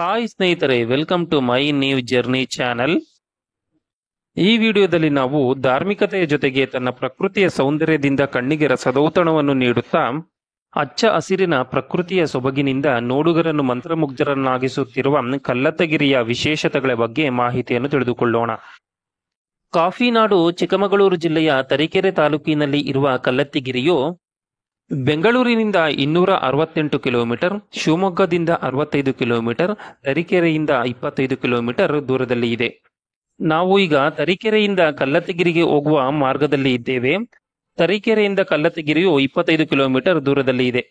Hi ಸ್ನೇಹಿತರೆ, welcome to my new journey channel. ಈ ವಿಡಿಯೋದಲ್ಲಿ ನಾವು ಧಾರ್ಮಿಕತೆಯ ಜೊತೆಗೆ ತನ್ನ ಪ್ರಕೃತಿಯ ಸೌಂದರ್ಯದಿಂದ ಕಣ್ಣಿಗೆ ರಸದೌತಣವನ್ನು ನೀಡುತ್ತಾ ಹಚ್ಚ ಹಸಿರಿನ ಪ್ರಕೃತಿಯ ಸೊಬಗಿನಿಂದ ನೋಡುಗರನ್ನು ಮಂತ್ರಮುಗ್ಧರನ್ನಾಗಿಸುತ್ತಿರುವ ಕಲ್ಲತ್ತಗಿರಿಯ ವಿಶೇಷತೆಗಳ ಬಗ್ಗೆ ಮಾಹಿತಿಯನ್ನು ತಿಳಿದುಕೊಳ್ಳೋಣ. ಕಾಫಿ ನಾಡು ಚಿಕ್ಕಮಗಳೂರು ಜಿಲ್ಲೆಯ ತರೀಕೆರೆ ತಾಲೂಕಿನಲ್ಲಿ ಇರುವ ಕಲ್ಲತ್ತಿಗಿರಿಯು ಬೆಂಗಳೂರಿನಿಂದ 268 ಕಿಲೋಮೀಟರ್, ಶಿವಮೊಗ್ಗದಿಂದ 65 ಕಿಲೋಮೀಟರ್, ತರೀಕೆರೆಯಿಂದ 25 ಕಿಲೋಮೀಟರ್ ದೂರದಲ್ಲಿ ಇದೆ. ನಾವು ಈಗ ತರೀಕೆರೆಯಿಂದ ಕಲ್ಲತ್ತಿಗಿರಿಗೆ ಹೋಗುವ ಮಾರ್ಗದಲ್ಲಿ ಇದ್ದೇವೆ. ತರೀಕೆರೆಯಿಂದ ಕಲ್ಲತ್ತಿಗಿರಿಯು 25 ಕಿಲೋಮೀಟರ್ ದೂರದಲ್ಲಿ ಇದೆ.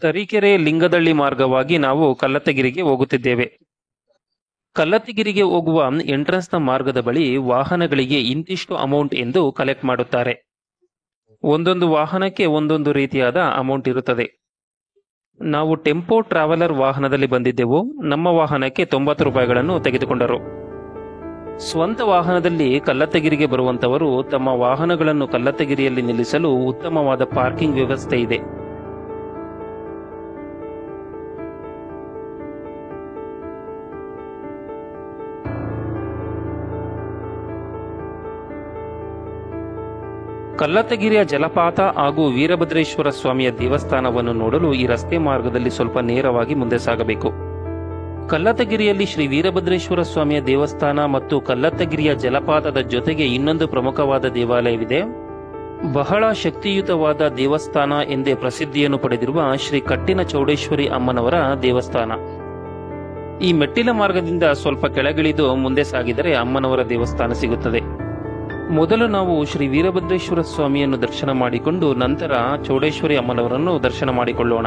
ತರೀಕೆರೆ ಲಿಂಗದಳ್ಳಿ ಮಾರ್ಗವಾಗಿ ನಾವು ಕಲ್ಲತ್ತಿಗಿರಿಗೆ ಹೋಗುತ್ತಿದ್ದೇವೆ. ಕಲ್ಲತ್ತಿಗಿರಿಗೆ ಹೋಗುವ ಎಂಟ್ರೆನ್ಸ್ನ ಮಾರ್ಗದ ಬಳಿ ವಾಹನಗಳಿಗೆ ಇಂತಿಷ್ಟು ಅಮೌಂಟ್ ಎಂದು ಕಲೆಕ್ಟ್ ಮಾಡುತ್ತಾರೆ. ಒಂದೊಂದು ವಾಹನಕ್ಕೆ ಒಂದೊಂದು ರೀತಿಯಾದ ಅಮೌಂಟ್ ಇರುತ್ತದೆ. ನಾವು ಟೆಂಪೋ ಟ್ರಾವೆಲರ್ ವಾಹನದಲ್ಲಿ ಬಂದಿದ್ದೆವು. ನಮ್ಮ ವಾಹನಕ್ಕೆ 90 ರೂಪಾಯಿಗಳನ್ನು ತೆಗೆದುಕೊಂಡರು. ಸ್ವಂತ ವಾಹನದಲ್ಲಿ ಕಲ್ಲತ್ತಗಿರಿಗೆ ಬರುವಂತವರು ತಮ್ಮ ವಾಹನಗಳನ್ನು ಕಲ್ಲತ್ತಗಿರಿಯಲ್ಲಿ ನಿಲ್ಲಿಸಲು ಉತ್ತಮವಾದ ಪಾರ್ಕಿಂಗ್ ವ್ಯವಸ್ಥೆ ಇದೆ. ಕಲ್ಲತ್ತಗಿರಿಯ ಜಲಪಾತ ಹಾಗೂ ವೀರಭದ್ರೇಶ್ವರ ಸ್ವಾಮಿಯ ದೇವಸ್ಥಾನವನ್ನು ನೋಡಲು ಈ ರಸ್ತೆ ಮಾರ್ಗದಲ್ಲಿ ಸ್ವಲ್ಪ ನೇರವಾಗಿ ಮುಂದೆ ಸಾಗಬೇಕು. ಕಲ್ಲತ್ತಗಿರಿಯಲ್ಲಿ ಶ್ರೀ ವೀರಭದ್ರೇಶ್ವರ ಸ್ವಾಮಿಯ ದೇವಸ್ಥಾನ ಮತ್ತು ಕಲ್ಲತ್ತಗಿರಿಯ ಜಲಪಾತದ ಜೊತೆಗೆ ಇನ್ನೊಂದು ಪ್ರಮುಖವಾದ ದೇವಾಲಯವಿದೆ. ಬಹಳ ಶಕ್ತಿಯುತವಾದ ದೇವಸ್ಥಾನ ಎಂದೇ ಪ್ರಸಿದ್ಧಿಯನ್ನು ಪಡೆದಿರುವ ಶ್ರೀ ಕಟ್ಟಿನ ಚೌಡೇಶ್ವರಿ ಅಮ್ಮನವರ ದೇವಸ್ಥಾನ. ಈ ಮೆಟ್ಟಿಲ ಮಾರ್ಗದಿಂದ ಸ್ವಲ್ಪ ಕೆಳಗಿಳಿದು ಮುಂದೆ ಸಾಗಿದರೆ ಅಮ್ಮನವರ ದೇವಸ್ಥಾನ ಸಿಗುತ್ತದೆ. ಮೊದಲು ನಾವು ಶ್ರೀ ವೀರಭದ್ರೇಶ್ವರ ಸ್ವಾಮಿಯನ್ನು ದರ್ಶನ ಮಾಡಿಕೊಂಡು ನಂತರ ಚೌಡೇಶ್ವರಿ ಅಮ್ಮನವರನ್ನು ದರ್ಶನ ಮಾಡಿಕೊಳ್ಳೋಣ.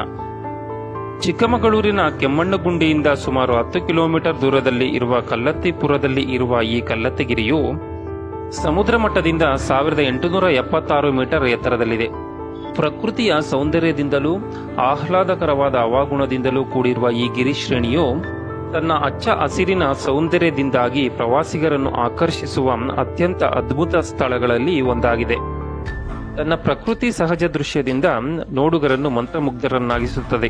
ಚಿಕ್ಕಮಗಳೂರಿನ ಕೆಮ್ಮಣ್ಣಗುಂಡಿಯಿಂದ ಸುಮಾರು 10 ಕಿಲೋಮೀಟರ್ ದೂರದಲ್ಲಿ ಇರುವ ಕಲ್ಲತ್ತಿಪುರದಲ್ಲಿ ಇರುವ ಈ ಕಲ್ಲತ್ತಗಿರಿಯು ಸಮುದ್ರ ಮಟ್ಟದಿಂದ 1876 ಮೀಟರ್ ಎತ್ತರದಲ್ಲಿದೆ. ಪ್ರಕೃತಿಯ ಸೌಂದರ್ಯದಿಂದಲೂ ಆಹ್ಲಾದಕರವಾದ ಹವಾಗುಣದಿಂದಲೂ ಕೂಡಿರುವ ಈ ಗಿರಿಶ್ರೇಣಿಯು ತನ್ನ ಹಚ್ಚ ಹಸಿರಿನ ಸೌಂದರ್ಯದಿಂದಾಗಿ ಪ್ರವಾಸಿಗರನ್ನು ಆಕರ್ಷಿಸುವ ಅತ್ಯಂತ ಅದ್ಭುತ ಸ್ಥಳಗಳಲ್ಲಿ ಒಂದಾಗಿದೆ. ತನ್ನ ಪ್ರಕೃತಿ ಸಹಜ ದೃಶ್ಯದಿಂದ ನೋಡುಗರನ್ನು ಮಂತ್ರಮುಗ್ಧರನ್ನಾಗಿಸುತ್ತದೆ.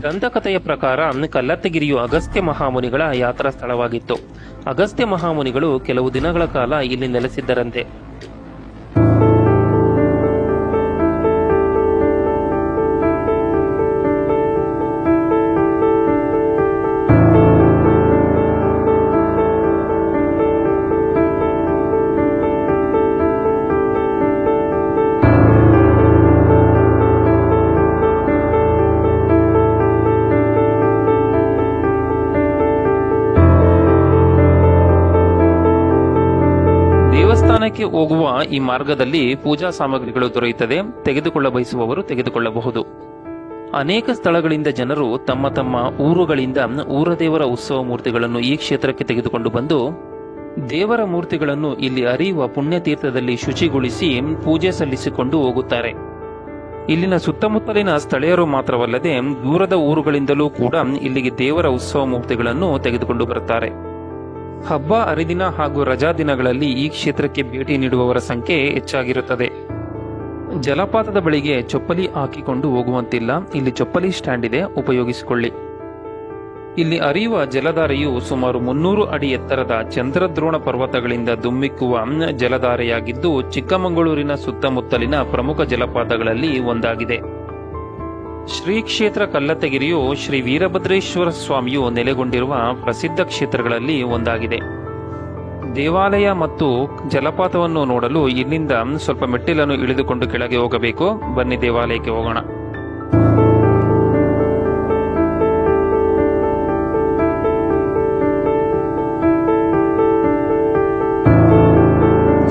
ದಂತಕಥೆಯ ಪ್ರಕಾರ ಕಲ್ಲತ್ತಗಿರಿಯು ಅಗಸ್ತ್ಯ ಮಹಾಮುನಿಗಳ ಯಾತ್ರಾ ಸ್ಥಳವಾಗಿತ್ತು. ಅಗಸ್ತ್ಯ ಮಹಾಮುನಿಗಳು ಕೆಲವು ದಿನಗಳ ಕಾಲ ಇಲ್ಲಿ ನೆಲೆಸಿದ್ದರಂತೆ. ದೇವಸ್ಥಾನಕ್ಕೆ ಹೋಗುವ ಈ ಮಾರ್ಗದಲ್ಲಿ ಪೂಜಾ ಸಾಮಗ್ರಿಗಳು ದೊರೆಯುತ್ತದೆ. ತೆಗೆದುಕೊಳ್ಳ ಬಯಸುವವರು ತೆಗೆದುಕೊಳ್ಳಬಹುದು. ಅನೇಕ ಸ್ಥಳಗಳಿಂದ ಜನರು ತಮ್ಮ ತಮ್ಮ ಊರುಗಳಿಂದ ಊರದೇವರ ಉತ್ಸವ ಮೂರ್ತಿಗಳನ್ನು ಈ ಕ್ಷೇತ್ರಕ್ಕೆ ತೆಗೆದುಕೊಂಡು ಬಂದು ದೇವರ ಮೂರ್ತಿಗಳನ್ನು ಇಲ್ಲಿ ಹರಿಯುವ ಪುಣ್ಯತೀರ್ಥದಲ್ಲಿ ಶುಚಿಗೊಳಿಸಿ ಪೂಜೆ ಸಲ್ಲಿಸಿಕೊಂಡು ಹೋಗುತ್ತಾರೆ. ಇಲ್ಲಿನ ಸುತ್ತಮುತ್ತಲಿನ ಸ್ಥಳೀಯರು ಮಾತ್ರವಲ್ಲದೆ ದೂರದ ಊರುಗಳಿಂದಲೂ ಕೂಡ ಇಲ್ಲಿಗೆ ದೇವರ ಉತ್ಸವ ಮೂರ್ತಿಗಳನ್ನು ತೆಗೆದುಕೊಂಡು ಬರುತ್ತಾರೆ. ಹಬ್ಬ ಹರಿದಿನ ಹಾಗೂ ರಜಾ ದಿನಗಳಲ್ಲಿ ಈ ಕ್ಷೇತ್ರಕ್ಕೆ ಭೇಟಿ ನೀಡುವವರ ಸಂಖ್ಯೆ ಹೆಚ್ಚಾಗಿರುತ್ತದೆ. ಜಲಪಾತದ ಬಳಿಗೆ ಚಪ್ಪಲಿ ಹಾಕಿಕೊಂಡು ಹೋಗುವಂತಿಲ್ಲ. ಇಲ್ಲಿ ಚಪ್ಪಲಿ ಸ್ಟ್ಯಾಂಡ್ ಇದೆ, ಉಪಯೋಗಿಸಿಕೊಳ್ಳಿ. ಇಲ್ಲಿ ಹರಿಯುವ ಜಲಧಾರೆಯು ಸುಮಾರು 300 ಅಡಿ ಎತ್ತರದ ಚಂದ್ರದ್ರೋಣ ಪರ್ವತಗಳಿಂದ ಧುಮ್ಮಿಕ್ಕುವ ಜಲಧಾರೆಯಾಗಿದ್ದು ಚಿಕ್ಕಮಗಳೂರಿನ ಸುತ್ತಮುತ್ತಲಿನ ಪ್ರಮುಖ ಜಲಪಾತಗಳಲ್ಲಿ ಒಂದಾಗಿದೆ. ಶ್ರೀ ಕ್ಷೇತ್ರ ಕಲ್ಲತ್ತಗಿರಿಯು ಶ್ರೀ ವೀರಭದ್ರೇಶ್ವರ ಸ್ವಾಮಿಯು ನೆಲೆಗೊಂಡಿರುವ ಪ್ರಸಿದ್ಧ ಕ್ಷೇತ್ರಗಳಲ್ಲಿ ಒಂದಾಗಿದೆ. ದೇವಾಲಯ ಮತ್ತು ಜಲಪಾತವನ್ನು ನೋಡಲು ಇಲ್ಲಿಂದ ಸ್ವಲ್ಪ ಮೆಟ್ಟಿಲನ್ನು ಇಳಿದುಕೊಂಡು ಕೆಳಗೆ ಹೋಗಬೇಕು. ಬನ್ನಿ ದೇವಾಲಯಕ್ಕೆ ಹೋಗೋಣ.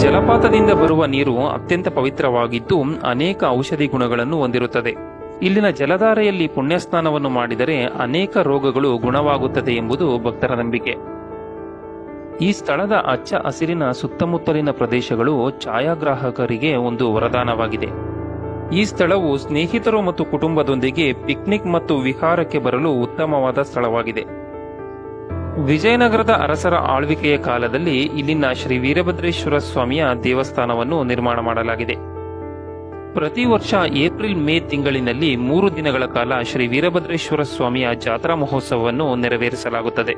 ಜಲಪಾತದಿಂದ ಬರುವ ನೀರು ಅತ್ಯಂತ ಪವಿತ್ರವಾಗಿದ್ದು ಅನೇಕ ಔಷಧಿ ಗುಣಗಳನ್ನು ಹೊಂದಿರುತ್ತದೆ. ಇಲ್ಲಿನ ಜಲಧಾರೆಯಲ್ಲಿ ಪುಣ್ಯಸ್ನಾನವನ್ನು ಮಾಡಿದರೆ ಅನೇಕ ರೋಗಗಳು ಗುಣವಾಗುತ್ತದೆ ಎಂಬುದು ಭಕ್ತರ ನಂಬಿಕೆ. ಈ ಸ್ಥಳದ ಹಚ್ಚ ಹಸಿರಿನ ಸುತ್ತಮುತ್ತಲಿನ ಪ್ರದೇಶಗಳು ಛಾಯಾಗ್ರಾಹಕರಿಗೆ ಒಂದು ವರದಾನವಾಗಿದೆ. ಈ ಸ್ಥಳವು ಸ್ನೇಹಿತರು ಮತ್ತು ಕುಟುಂಬದೊಂದಿಗೆ ಪಿಕ್ನಿಕ್ ಮತ್ತು ವಿಹಾರಕ್ಕೆ ಬರಲು ಉತ್ತಮವಾದ ಸ್ಥಳವಾಗಿದೆ. ವಿಜಯನಗರದ ಅರಸರ ಆಳ್ವಿಕೆಯ ಕಾಲದಲ್ಲಿ ಇಲ್ಲಿನ ಶ್ರೀ ವೀರಭದ್ರೇಶ್ವರ ಸ್ವಾಮಿಯ ದೇವಸ್ಥಾನವನ್ನು ನಿರ್ಮಾಣ ಮಾಡಲಾಗಿದೆ. ಪ್ರತಿ ವರ್ಷ ಏಪ್ರಿಲ್ ಮೇ ತಿಂಗಳಿನಲ್ಲಿ 3 ದಿನಗಳ ಕಾಲ ಶ್ರೀ ವೀರಭದ್ರೇಶ್ವರ ಸ್ವಾಮಿಯ ಜಾತ್ರಾ ಮಹೋತ್ಸವವನ್ನು ನೆರವೇರಿಸಲಾಗುತ್ತದೆ.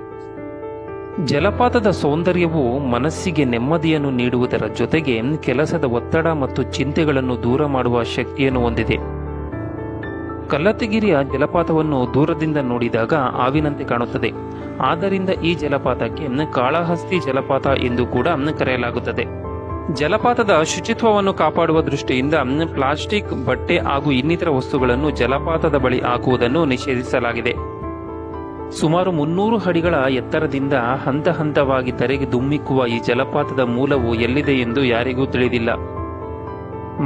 ಜಲಪಾತದ ಸೌಂದರ್ಯವು ಮನಸ್ಸಿಗೆ ನೆಮ್ಮದಿಯನ್ನು ನೀಡುವುದರ ಜೊತೆಗೆ ಕೆಲಸದ ಒತ್ತಡ ಮತ್ತು ಚಿಂತೆಗಳನ್ನು ದೂರ ಮಾಡುವ ಶಕ್ತಿಯನ್ನು ಹೊಂದಿದೆ. ಕಲ್ಲತ್ತಗಿರಿಯ ಜಲಪಾತವನ್ನು ದೂರದಿಂದ ನೋಡಿದಾಗ ಹಾವಿನಂತೆ ಕಾಣುತ್ತದೆ. ಆದ್ದರಿಂದ ಈ ಜಲಪಾತಕ್ಕೆ ಕಾಳಹಸ್ತಿ ಜಲಪಾತ ಎಂದು ಕೂಡ ಕರೆಯಲಾಗುತ್ತದೆ. ಜಲಪಾತದ ಶುಚಿತ್ವವನ್ನು ಕಾಪಾಡುವ ದೃಷ್ಟಿಯಿಂದ ಪ್ಲಾಸ್ಟಿಕ್, ಬಟ್ಟೆ ಹಾಗೂ ಇನ್ನಿತರ ವಸ್ತುಗಳನ್ನು ಜಲಪಾತದ ಬಳಿ ಹಾಕುವುದನ್ನು ನಿಷೇಧಿಸಲಾಗಿದೆ. ಸುಮಾರು 300 ಅಡಿಗಳ ಎತ್ತರದಿಂದ ಹಂತ ಹಂತವಾಗಿ ಧರೆಗೆ ಧುಮ್ಮಿಕ್ಕುವ ಈ ಜಲಪಾತದ ಮೂಲವು ಎಲ್ಲಿದೆ ಎಂದು ಯಾರಿಗೂ ತಿಳಿದಿಲ್ಲ.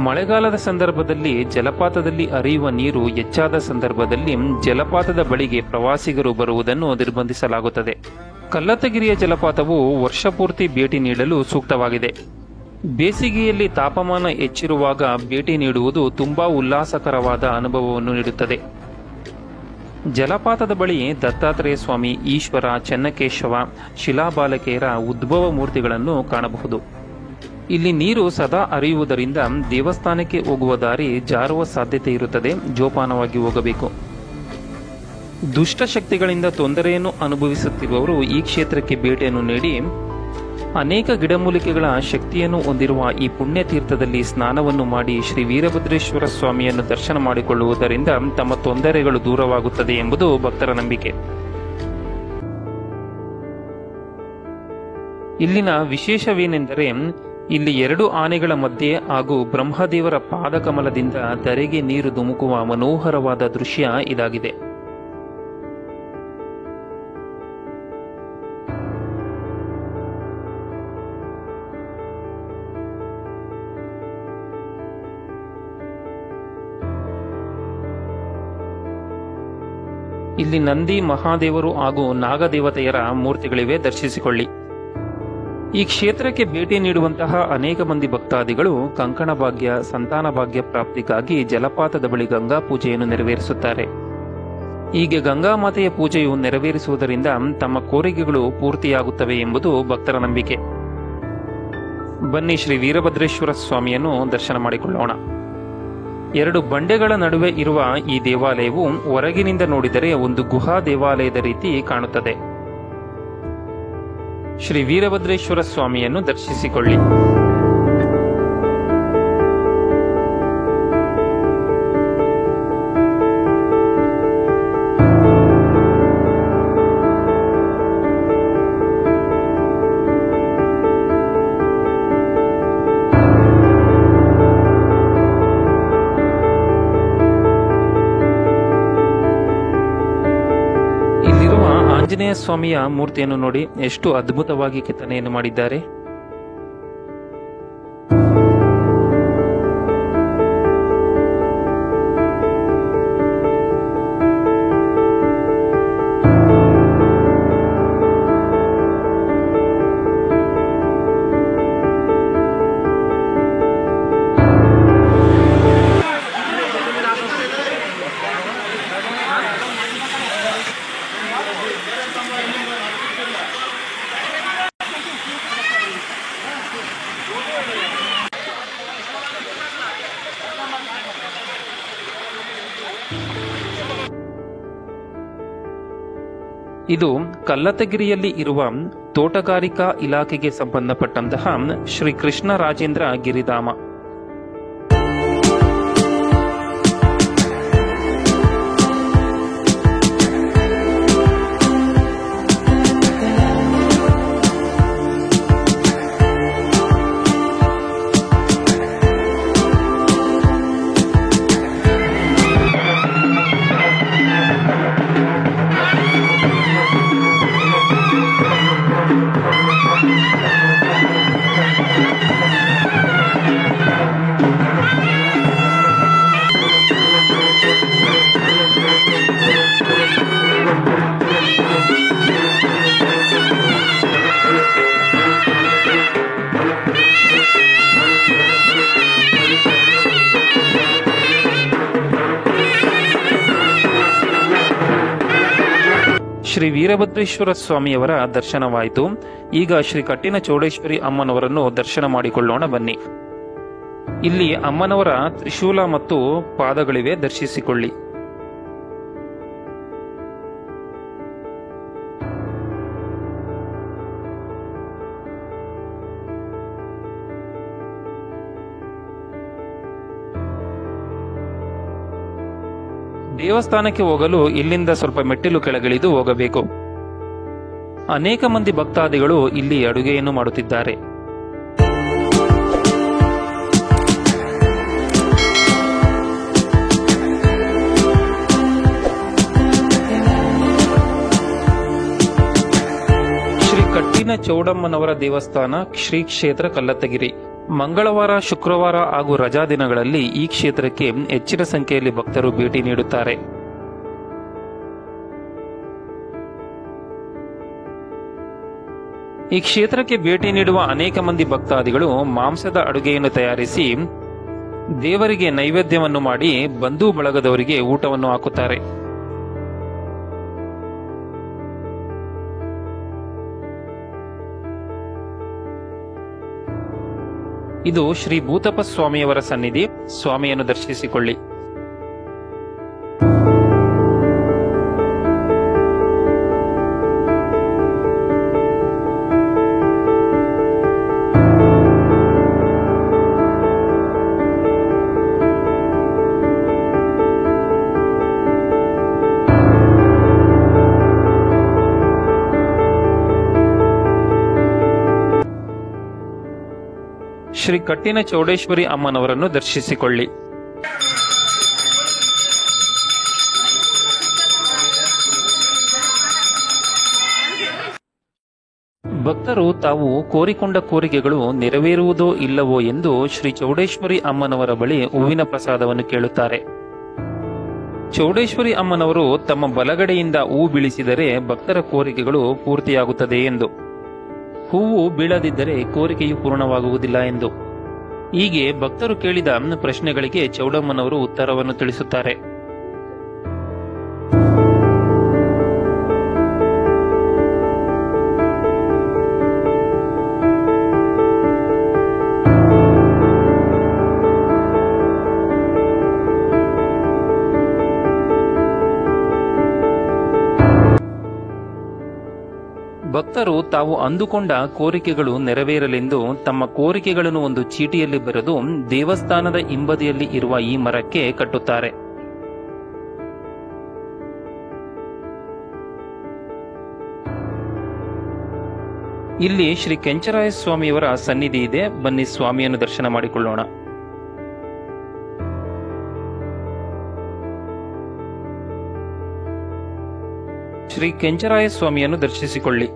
ಮಳೆಗಾಲದ ಸಂದರ್ಭದಲ್ಲಿ ಜಲಪಾತದಲ್ಲಿ ಹರಿಯುವ ನೀರು ಹೆಚ್ಚಾದ ಸಂದರ್ಭದಲ್ಲಿ ಜಲಪಾತದ ಬಳಿಗೆ ಪ್ರವಾಸಿಗರು ಬರುವುದನ್ನು ನಿರ್ಬಂಧಿಸಲಾಗುತ್ತದೆ. ಕಲ್ಲತ್ತಗಿರಿಯ ಜಲಪಾತವು ವರ್ಷಪೂರ್ತಿ ಭೇಟಿ ನೀಡಲು ಸೂಕ್ತವಾಗಿದೆ. ಬೇಸಿಗೆಯಲ್ಲಿ ತಾಪಮಾನ ಹೆಚ್ಚಿರುವಾಗ ಭೇಟಿ ನೀಡುವುದು ತುಂಬಾ ಉಲ್ಲಾಸಕರವಾದ ಅನುಭವವನ್ನು ನೀಡುತ್ತದೆ. ಜಲಪಾತದ ಬಳಿ ದತ್ತಾತ್ರೇಯ ಸ್ವಾಮಿ, ಈಶ್ವರ, ಚೆನ್ನಕೇಶವ, ಶಿಲಾಬಾಲಕಿಯರ ಉದ್ಭವ ಮೂರ್ತಿಗಳನ್ನು ಕಾಣಬಹುದು. ಇಲ್ಲಿ ನೀರು ಸದಾ ಹರಿಯುವುದರಿಂದ ದೇವಸ್ಥಾನಕ್ಕೆ ಹೋಗುವ ದಾರಿ ಜಾರುವ ಸಾಧ್ಯತೆ ಇರುತ್ತದೆ. ಜೋಪಾನವಾಗಿ ಹೋಗಬೇಕು. ದುಷ್ಟಶಕ್ತಿಗಳಿಂದ ತೊಂದರೆಯನ್ನು ಅನುಭವಿಸುತ್ತಿರುವವರು ಈ ಕ್ಷೇತ್ರಕ್ಕೆ ಭೇಟಿಯನ್ನು ನೀಡಿ ಅನೇಕ ಗಿಡಮೂಲಿಕೆಗಳ ಶಕ್ತಿಯನ್ನು ಹೊಂದಿರುವ ಈ ಪುಣ್ಯತೀರ್ಥದಲ್ಲಿ ಸ್ನಾನವನ್ನು ಮಾಡಿ ಶ್ರೀ ವೀರಭದ್ರೇಶ್ವರ ಸ್ವಾಮಿಯನ್ನು ದರ್ಶನ ಮಾಡಿಕೊಳ್ಳುವುದರಿಂದ ತಮ್ಮ ತೊಂದರೆಗಳು ದೂರವಾಗುತ್ತದೆ ಎಂಬುದು ಭಕ್ತರ ನಂಬಿಕೆ. ಇಲ್ಲಿನ ವಿಶೇಷವೇನೆಂದರೆ ಇಲ್ಲಿ 2 ಆನೆಗಳ ಮಧ್ಯೆ ಹಾಗೂ ಬ್ರಹ್ಮದೇವರ ಪಾದಕಮಲದಿಂದ ಧರೆಗೆ ನೀರು ಧುಮುಕುವ ಮನೋಹರವಾದ ದೃಶ್ಯ ಇದಾಗಿದೆ. ಇಲ್ಲಿ ನಂದಿ, ಮಹಾದೇವರು ಹಾಗೂ ನಾಗದೇವತೆಯರ ಮೂರ್ತಿಗಳಿವೆ, ದರ್ಶಿಸಿಕೊಳ್ಳಿ. ಈ ಕ್ಷೇತ್ರಕ್ಕೆ ಭೇಟಿ ನೀಡುವಂತಹ ಅನೇಕ ಮಂದಿ ಭಕ್ತಾದಿಗಳು ಕಂಕಣ ಭಾಗ್ಯ, ಸಂತಾನ ಭಾಗ್ಯ ಪ್ರಾಪ್ತಿಗಾಗಿ ಜಲಪಾತದ ಬಳಿ ಗಂಗಾ ಪೂಜೆಯನ್ನು ನೆರವೇರಿಸುತ್ತಾರೆ. ಹೀಗೆ ಗಂಗಾ ಮಾತೆಯ ಪೂಜೆಯು ನೆರವೇರಿಸುವುದರಿಂದ ತಮ್ಮ ಕೋರಿಕೆಗಳು ಪೂರ್ತಿಯಾಗುತ್ತವೆ ಎಂಬುದು ಭಕ್ತರ ನಂಬಿಕೆ. ಬನ್ನಿ ಶ್ರೀ ವೀರಭದ್ರೇಶ್ವರ ಸ್ವಾಮಿಯನ್ನು ದರ್ಶನ ಮಾಡಿಕೊಳ್ಳೋಣ. 2 ಬಂಡೆಗಳ ನಡುವೆ ಇರುವ ಈ ದೇವಾಲಯವು ಹೊರಗಿನಿಂದ ನೋಡಿದರೆ ಒಂದು ಗುಹಾ ದೇವಾಲಯದ ರೀತಿ ಕಾಣುತ್ತದೆ. ಶ್ರೀ ವೀರಭದ್ರೇಶ್ವರ ಸ್ವಾಮಿಯನ್ನು ದರ್ಶಿಸಿಕೊಳ್ಳಿ. ಆಂಜನೇಯ ಸ್ವಾಮಿಯ ಮೂರ್ತಿಯನ್ನು ನೋಡಿ, ಎಷ್ಟು ಅದ್ಭುತವಾಗಿ ಕೆತ್ತನೆಯನ್ನು ಮಾಡಿದ್ದಾರೆ. ಇದು ಕಲ್ಲತ್ತಗಿರಿಯಲ್ಲಿ ಇರುವ ತೋಟಗಾರಿಕಾ ಇಲಾಖೆಗೆ ಸಂಬಂಧಪಟ್ಟಂತಹ ಶ್ರೀ ಕೃಷ್ಣ ರಾಜೇಂದ್ರ ಗಿರಿಧಾಮ. ಶ್ರೀ ವೀರಭದ್ರೇಶ್ವರ ಸ್ವಾಮಿಯವರ ದರ್ಶನವಾಯಿತು. ಈಗ ಶ್ರೀ ಕಟ್ಟಿನ ಚೌಡೇಶ್ವರಿ ಅಮ್ಮನವರನ್ನು ದರ್ಶನ ಮಾಡಿಕೊಳ್ಳೋಣ ಬನ್ನಿ. ಇಲ್ಲಿ ಅಮ್ಮನವರ ತ್ರಿಶೂಲ ಮತ್ತು ಪಾದಗಳಿವೆ, ದರ್ಶಿಸಿಕೊಳ್ಳಿ. ದೇವಸ್ಥಾನಕ್ಕೆ ಹೋಗಲು ಇಲ್ಲಿಂದ ಸ್ವಲ್ಪ ಮೆಟ್ಟಿಲು ಕೆಳಗಿಳಿದು ಹೋಗಬೇಕು. ಅನೇಕ ಮಂದಿ ಭಕ್ತಾದಿಗಳು ಇಲ್ಲಿ ಅಡುಗೆಯನ್ನು ಮಾಡುತ್ತಿದ್ದಾರೆ. ಶ್ರೀ ಕಟ್ಟಿನ ಚೌಡಮ್ಮನವರ ದೇವಸ್ಥಾನ, ಶ್ರೀ ಕ್ಷೇತ್ರ ಕಲ್ಲತ್ತಗಿರಿ. ಮಂಗಳವಾರ, ಶುಕ್ರವಾರ ಹಾಗೂ ರಜಾ ದಿನಗಳಲ್ಲಿ ಈ ಕ್ಷೇತ್ರಕ್ಕೆ ಹೆಚ್ಚಿನ ಸಂಖ್ಯೆಯಲ್ಲಿ ಭಕ್ತರು ಭೇಟಿ ನೀಡುತ್ತಾರೆ. ಈ ಕ್ಷೇತ್ರಕ್ಕೆ ಭೇಟಿ ನೀಡುವ ಅನೇಕ ಮಂದಿ ಭಕ್ತಾದಿಗಳು ಮಾಂಸದ ಅಡುಗೆಯನ್ನು ತಯಾರಿಸಿ ದೇವರಿಗೆ ನೈವೇದ್ಯವನ್ನು ಮಾಡಿ ಬಂಧು ಬಳಗದವರಿಗೆ ಊಟವನ್ನು ಹಾಕುತ್ತಾರೆ. ಇದು ಶ್ರೀ ಭೂತಪ್ಪ ಸ್ವಾಮಿಯವರ ಸನ್ನಿಧಿ. ಸ್ವಾಮಿಯನ್ನು ದರ್ಶಿಸಿಕೊಳ್ಳಿ. ಶ್ರೀ ಕಟ್ಟಿನ ಚೌಡೇಶ್ವರಿ ಅಮ್ಮನವರನ್ನು ದರ್ಶಿಸಿಕೊಳ್ಳಿ. ಭಕ್ತರು ತಾವು ಕೋರಿಕೊಂಡ ಕೋರಿಕೆಗಳು ನೆರವೇರುವುದೋ ಇಲ್ಲವೋ ಎಂದು ಶ್ರೀ ಚೌಡೇಶ್ವರಿ ಅಮ್ಮನವರ ಬಳಿ ಹೂವಿನ ಪ್ರಸಾದವನ್ನು ಕೇಳುತ್ತಾರೆ. ಚೌಡೇಶ್ವರಿ ಅಮ್ಮನವರು ತಮ್ಮ ಬಲಗಡೆಯಿಂದ ಹೂ ಬೀಳಿಸಿದರೆ ಭಕ್ತರ ಕೋರಿಕೆಗಳು ಪೂರ್ತಿಯಾಗುತ್ತದೆ ಎಂದು, ಹೂವು ಬೀಳದಿದ್ದರೆ ಕೋರಿಕೆಯು ಪೂರ್ಣವಾಗುವುದಿಲ್ಲ ಎಂದು. ಹೀಗೆ ಭಕ್ತರು ಕೇಳಿದ ಪ್ರಶ್ನೆಗಳಿಗೆ ಚೌಡಮ್ಮನವರು ಉತ್ತರವನ್ನು ತಿಳಿಸುತ್ತಾರೆ. ಭಕ್ತರು ತಾವು ಅಂದುಕೊಂಡ ಕೋರಿಕೆಗಳು ನೆರವೇರಲೆಂದು ತಮ್ಮ ಕೋರಿಕೆಗಳನ್ನು ಒಂದು ಚೀಟಿಯಲ್ಲಿ ಬರೆದು ದೇವಸ್ಥಾನದ ಹಿಂಬದಿಯಲ್ಲಿ ಇರುವ ಈ ಮರಕ್ಕೆ ಕಟ್ಟುತ್ತಾರೆ. ಇಲ್ಲಿ ಶ್ರೀ ಕೆಂಚರಾಯ ಸ್ವಾಮಿಯವರ ಸನ್ನಿಧಿ ಇದೆ. ಬನ್ನಿ ಸ್ವಾಮಿಯನ್ನು ದರ್ಶನ ಮಾಡಿಕೊಳ್ಳೋಣ. ಶ್ರೀ ಕೆಂಚರಾಯ ಸ್ವಾಮಿಯನ್ನು ದರ್ಶಿಸಿಕೊಳ್ಳಿ.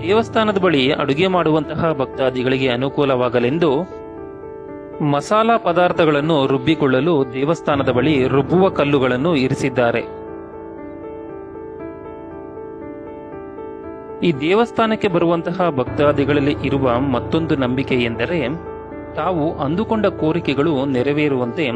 ದೇವಸ್ಥಾನದ ಬಳಿ ಅಡುಗೆ ಮಾಡುವಂತಹ ಭಕ್ತಾದಿಗಳಿಗೆ ಅನುಕೂಲವಾಗಲೆಂದು ಮಸಾಲಾ ಪದಾರ್ಥಗಳನ್ನು ರುಬ್ಬಿಕೊಳ್ಳಲು ದೇವಸ್ಥಾನದ ಬಳಿ ರುಬ್ಬುವ ಕಲ್ಲುಗಳನ್ನು ಇರಿಸಿದ್ದಾರೆ. ಈ ದೇವಸ್ಥಾನಕ್ಕೆ ಬರುವಂತಹ ಭಕ್ತಾದಿಗಳಲ್ಲಿ ಇರುವ ಮತ್ತೊಂದು ನಂಬಿಕೆ ಎಂದರೆ, ತಾವು ಅಂದುಕೊಂಡ ಕೋರಿಕೆಗಳು ನೆರವೇರುವಂತೆ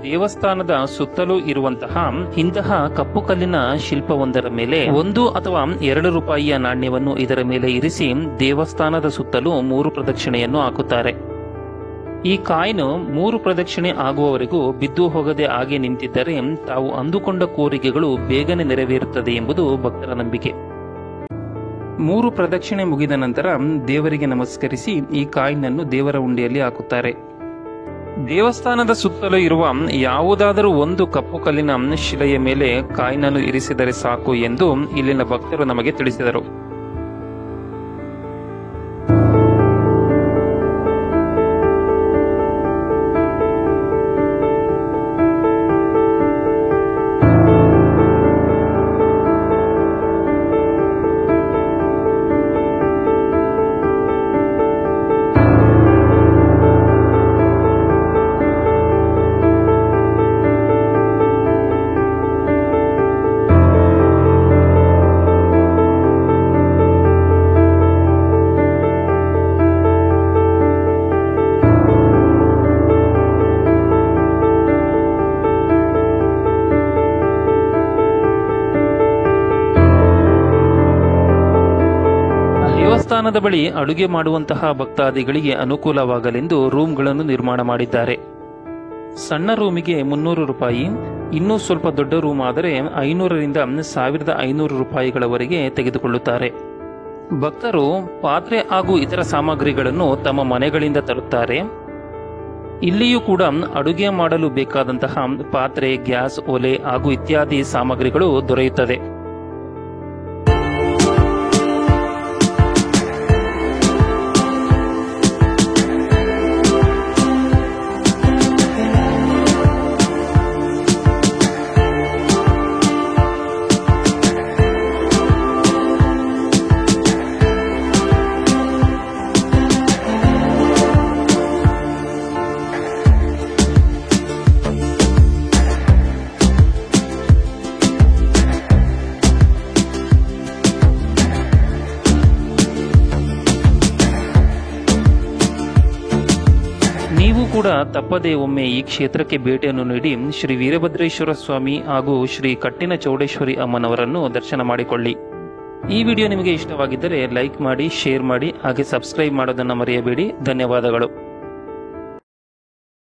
ದೇವಸ್ಥಾನದ ಸುತ್ತಲೂ ಇರುವಂತಹ ಇಂತಹ ಕಪ್ಪು ಕಲ್ಲಿನ ಶಿಲ್ಪವೊಂದರ ಮೇಲೆ 1 ಅಥವಾ 2 ರೂಪಾಯಿಯ ನಾಣ್ಯವನ್ನು ಇದರ ಮೇಲೆ ಇರಿಸಿ ದೇವಸ್ಥಾನದ ಸುತ್ತಲೂ 3 ಪ್ರದಕ್ಷಿಣೆಯನ್ನು ಹಾಕುತ್ತಾರೆ. ಈ ಕಾಯಿನ್ 3 ಪ್ರದಕ್ಷಿಣೆ ಆಗುವವರೆಗೂ ಬಿದ್ದು ಹೋಗದೆ ಹಾಗೆ ನಿಂತಿದ್ದರೆ ತಾವು ಅಂದುಕೊಂಡ ಕೋರಿಕೆಗಳು ಬೇಗನೆ ನೆರವೇರುತ್ತದೆ ಎಂಬುದು ಭಕ್ತರ ನಂಬಿಕೆ. 3 ಪ್ರದಕ್ಷಿಣೆ ಮುಗಿದ ನಂತರ ದೇವರಿಗೆ ನಮಸ್ಕರಿಸಿ ಈ ಕಾಯಿನ್ ಅನ್ನು ದೇವರ ಉಂಡೆಯಲ್ಲಿ ಹಾಕುತ್ತಾರೆ. ದೇವಸ್ಥಾನದ ಸುತ್ತಲೂ ಇರುವ ಯಾವುದಾದರೂ ಒಂದು ಕಪ್ಪು ಕಲ್ಲಿನ ಶಿಲೆಯ ಮೇಲೆ ಕಾಯಿನ್ ಅನ್ನು ಇರಿಸಿದರೆ ಸಾಕು ಎಂದು ಇಲ್ಲಿನ ಭಕ್ತರು ನಮಗೆ ತಿಳಿಸಿದರು. ದೇವಸ್ಥಾನದ ಬಳಿ ಅಡುಗೆ ಮಾಡುವಂತಹ ಭಕ್ತಾದಿಗಳಿಗೆ ಅನುಕೂಲವಾಗಲೆಂದು ರೂಮ್ಗಳನ್ನು ನಿರ್ಮಾಣ ಮಾಡಿದ್ದಾರೆ. ಸಣ್ಣ ರೂಮಿಗೆ 300 ರೂಪಾಯಿ, ಇನ್ನೂ ಸ್ವಲ್ಪ ದೊಡ್ಡ ರೂಮ್ ಆದರೆ 500ರಿಂದ 1500 ರೂಪಾಯಿಗಳವರೆಗೆ ತೆಗೆದುಕೊಳ್ಳುತ್ತಾರೆ. ಭಕ್ತರು ಪಾತ್ರೆ ಹಾಗೂ ಇತರ ಸಾಮಗ್ರಿಗಳನ್ನು ತಮ್ಮ ಮನೆಗಳಿಂದ ತರುತ್ತಾರೆ. ಇಲ್ಲಿಯೂ ಕೂಡ ಅಡುಗೆ ಮಾಡಲು ಬೇಕಾದಂತಹ ಪಾತ್ರೆ, ಗ್ಯಾಸ್, ಒಲೆ ಹಾಗೂ ಇತ್ಯಾದಿ ಸಾಮಗ್ರಿಗಳು ದೊರೆಯುತ್ತದೆ. ನೀವು ಕೂಡ ತಪ್ಪದೆ ಒಮ್ಮೆ ಈ ಕ್ಷೇತ್ರಕ್ಕೆ ಭೇಟಿಯನ್ನು ನೀಡಿ ಶ್ರೀ ವೀರಭದ್ರೇಶ್ವರ ಸ್ವಾಮಿ ಹಾಗೂ ಶ್ರೀ ಕಟ್ಟಿನ ಚೌಡೇಶ್ವರಿ ಅಮ್ಮನವರನ್ನು ದರ್ಶನ ಮಾಡಿಕೊಳ್ಳಿ. ಈ ವಿಡಿಯೋ ನಿಮಗೆ ಇಷ್ಟವಾಗಿದ್ದರೆ ಲೈಕ್ ಮಾಡಿ, ಶೇರ್ ಮಾಡಿ, ಹಾಗೆ ಸಬ್ಸ್ಕ್ರೈಬ್ ಮಾಡೋದನ್ನು ಮರೆಯಬೇಡಿ. ಧನ್ಯವಾದಗಳು.